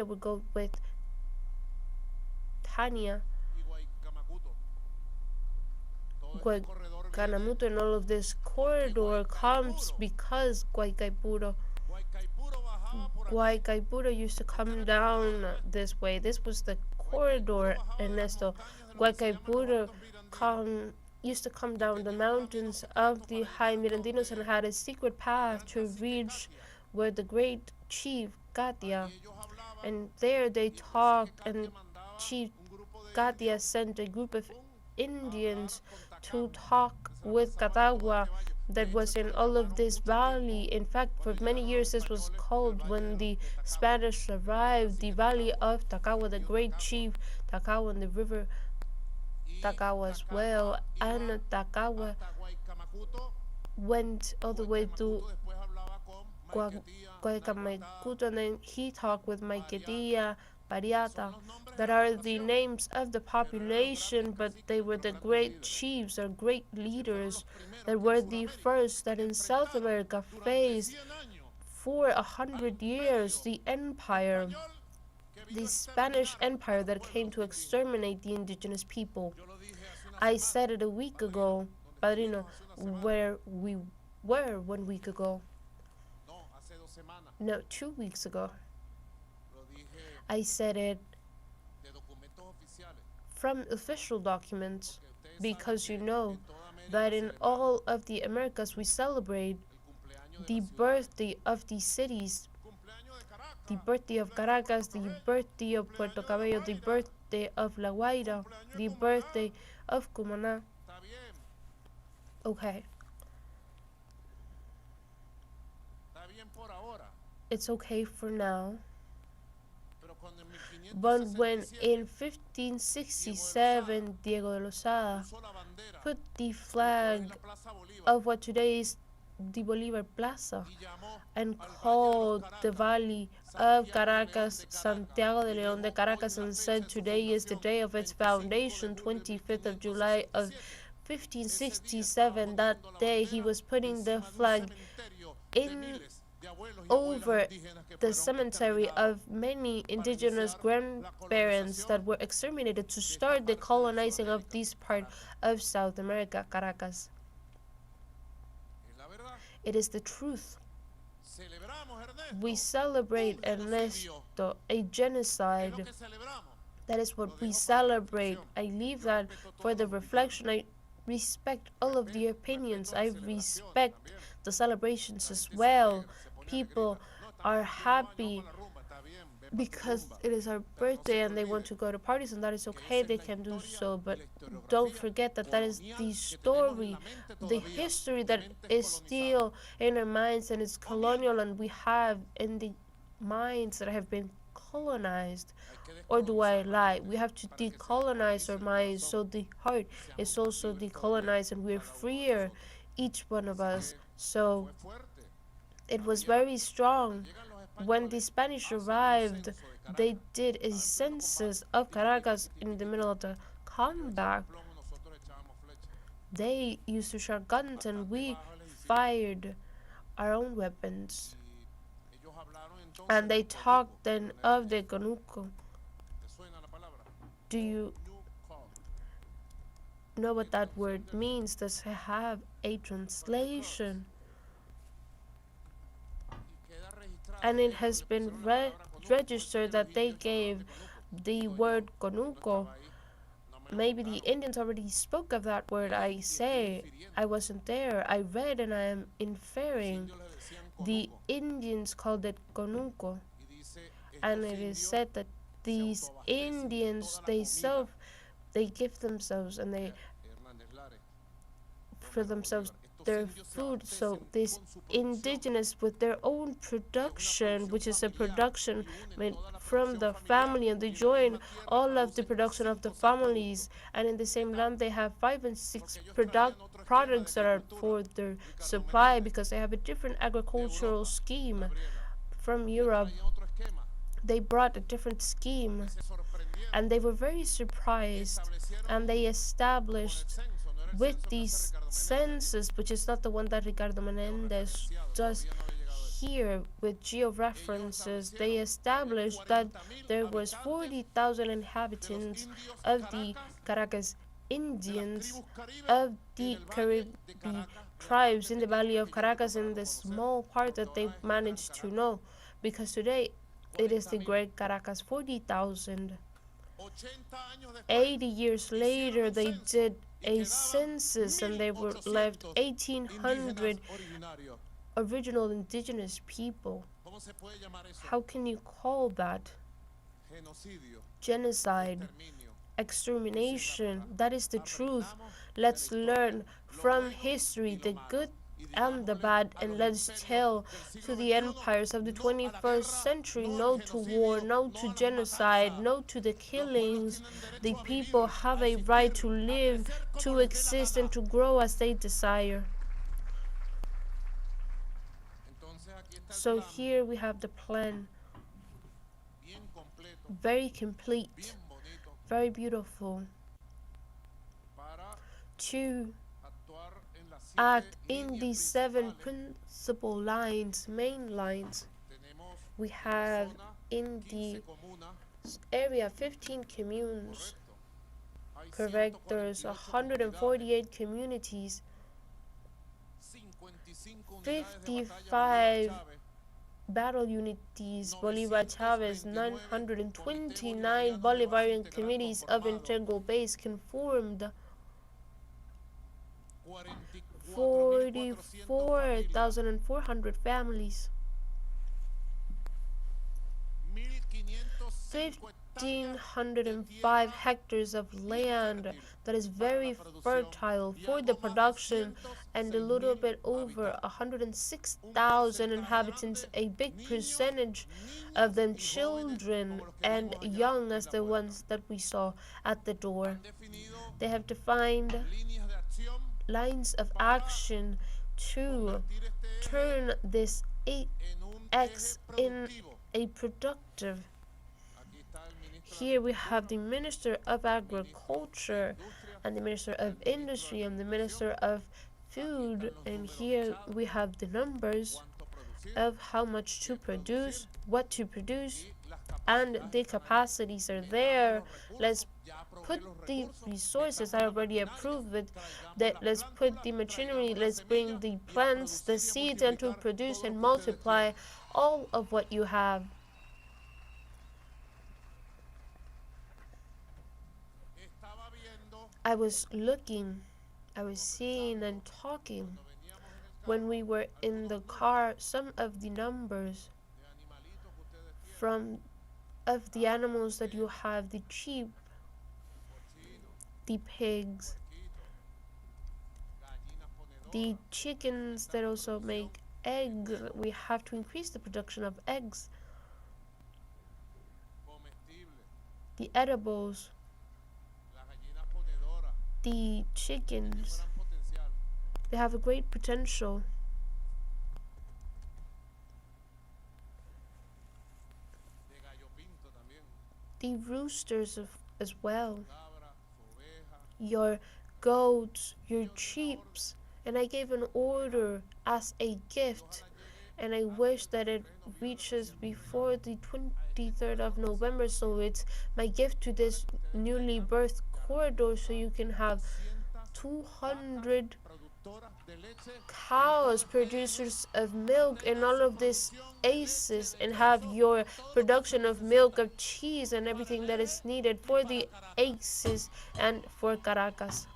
Tania would go with Tania, Guaycanamuto, and all of this corridor comes because Guaycaipuro used to come down this way. This was the corridor, Ernesto. Guaycaipuro used to come down the mountains of the High Mirandinos and had a secret path to reach where the great chief Katia, and there they talked, and Chief Katia sent a group of Indians to talk with Catagua that was in all of this valley. In fact, for many years this was called, when the Spanish arrived, the Valley of Tacagua, the great chief Tacagua, and the river Tacagua as well. And Tacagua went all the way to Guaycamacuto, and then he talked with Maiquetía, Pariata, that are the names of the population, but they were the great chiefs or great leaders that were the first that in South America faced for 100 years the empire, the Spanish Empire that came to exterminate the indigenous people. I said it a week ago, Padrino, where we were 1 week ago. No, 2 weeks ago. I said it from official documents, because you know that in all of the Americas we celebrate the birthday of these cities, the birthday of Caracas, the birthday of Puerto Cabello, the birthday of La Guaira, the birthday of Cumaná. Okay. It's okay for now. But when in 1567 Diego de Lozada put the flag of what today is the Bolivar Plaza and called the Valley of Caracas Santiago de León de Caracas, and said today is the day of its foundation, 25th of July of 1567, that day he was putting the flag in over the cemetery of many indigenous grandparents that were exterminated to start the colonizing of this part of South America, Caracas. It is the truth. We celebrate, Ernesto, a genocide. That is what we celebrate. I leave that for the reflection. I respect all of the opinions. I respect the celebrations as well. People are happy because it is our birthday and they want to go to parties, and that is okay, they can do so, but don't forget that that is the story, the history that is still in our minds, and it's colonial, and we have in the minds that have been colonized. Or do I lie? We have to decolonize our minds so the heart is also decolonized and we're freer, each one of us. So it was very strong. When the Spanish arrived, they did a census of Caracas in the middle of the combat. They used to shoot guns and we fired our own weapons. And they talked then of the conuco. Do you know what that word means? Does it have a translation? And it has been registered that they gave the word conuco. Maybe the Indians already spoke of that word. I say I wasn't there. I read and I am inferring. The Indians called it conuco. And it is said that these Indians, they give themselves and they for themselves their food. So these indigenous with their own production, which is a production made from the family, and they join all of the production of the families, and in the same land they have 5 and 6 products that are for their supply, because they have a different agricultural scheme from Europe. They brought a different scheme and they were very surprised, and they established with this census, which is not the one that Ricardo Menendez does. here with georeferences, they established that there was 40,000 inhabitants of the Caracas Indians, of the Caribbean tribes in the valley of Caracas, in the small part that they managed to know, because today it is the Great Caracas. 40,000. 80 years later, they did a census and they were left 1,800 original indigenous people. How can you call that? Genocide, extermination. That is the truth. Let's learn from history the good and the bad, and let's tell to the empires of the 21st century no to war, no to genocide, no to the killings. The people have a right to live, to exist, and to grow as they desire. So here we have the plan, very complete, very beautiful, to act in these 7 principal lines, main lines. We have in the area 15 communes. Correct, there's 148 communities, 55 battle unities, Bolivar Chavez, 929 Bolivarian committees of integral base conformed, 44,400 families, 1,505 hectares of land that is very fertile for the production, and a little bit over 106,000 inhabitants, a big percentage of them children and young as the ones that we saw at the door. They have defined lines of action to turn this AX in a productive. Here we have the Minister of Agriculture and the Minister of Industry and the Minister of Food, and here we have the numbers of how much to produce, what to produce, and the capacities are there. Let's put the resources, I already approved it, that let's put the machinery, let's bring the plants, the seeds, and to produce and multiply all of what you have. I was looking, I was seeing and talking when we were in the car, some of the numbers from of the animals that you have, the sheep, the pigs, the chickens that also make eggs. We have to increase the production of eggs, the edibles, the chickens. They have a great potential. The roosters as well, your goats, your sheep, and I gave an order as a gift, and I wish that it reaches before the 23rd of November, so it's my gift to this newly birthed corridor, so you can have 200 cows, producers of milk, and all of these ACEs, and have your production of milk, of cheese, and everything that is needed for the ACEs and for Caracas.